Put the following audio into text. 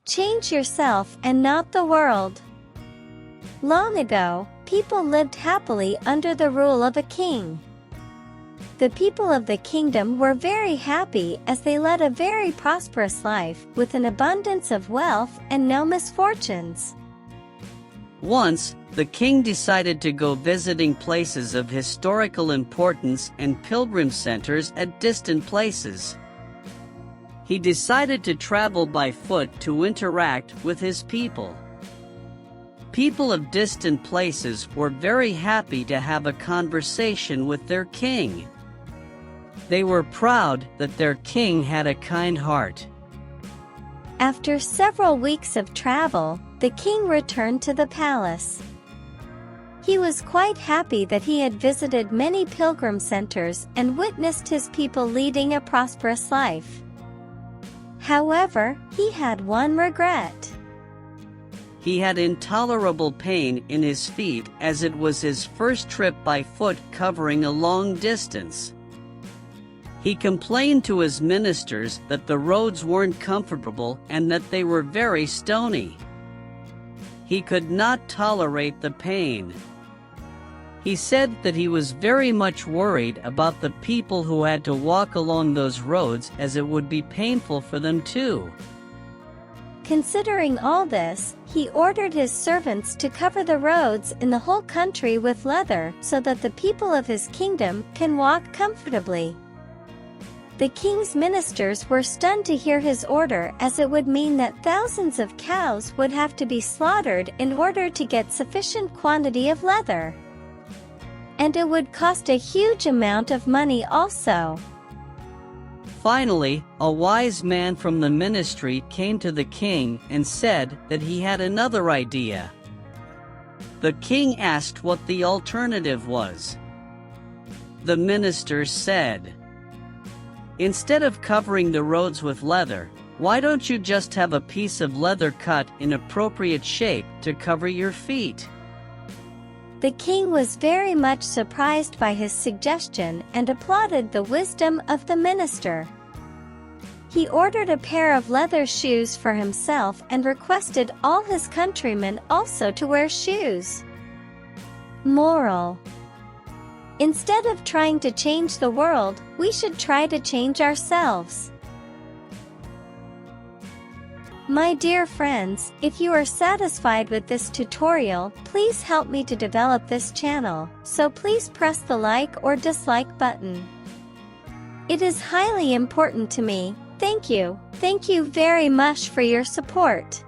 Change yourself and not the world. Long ago, people lived happily under the rule of a king. The people of the kingdom were very happy as they led a very prosperous life with an abundance of wealth and no misfortunes. Once, the king decided to go visiting places of historical importance and pilgrim centers at distant places. He decided to travel by foot to interact with his people. People of distant places were very happy to have a conversation with their king. They were proud that their king had a kind heart. After several weeks of travel, the king returned to the palace. He was quite happy that he had visited many pilgrim centers and witnessed his people leading a prosperous life. However, he had one regret. He had intolerable pain in his feet as it was his first trip by foot covering a long distance. He complained to his ministers that the roads weren't comfortable and that they were very stony. He could not tolerate the pain. He said that he was very much worried about the people who had to walk along those roads as it would be painful for them too. Considering all this, he ordered his servants to cover the roads in the whole country with leather so that the people of his kingdom can walk comfortably. The king's ministers were stunned to hear his order, as it would mean that thousands of cows would have to be slaughtered in order to get sufficient quantity of leather. And it would cost a huge amount of money also. Finally, a wise man from the ministry came to the king and said that he had another idea. The king asked what the alternative was. The minister said, "Instead of covering the roads with leather, why don't you just have a piece of leather cut in appropriate shape to cover your feet?" The king was very much surprised by his suggestion and applauded the wisdom of the minister. He ordered a pair of leather shoes for himself and requested all his countrymen also to wear shoes. Moral: instead of trying to change the world, we should try to change ourselves. My dear friends, if you are satisfied with this tutorial, please help me to develop this channel, so please press the like or dislike button. It is highly important to me. Thank you. Thank you very much for your support.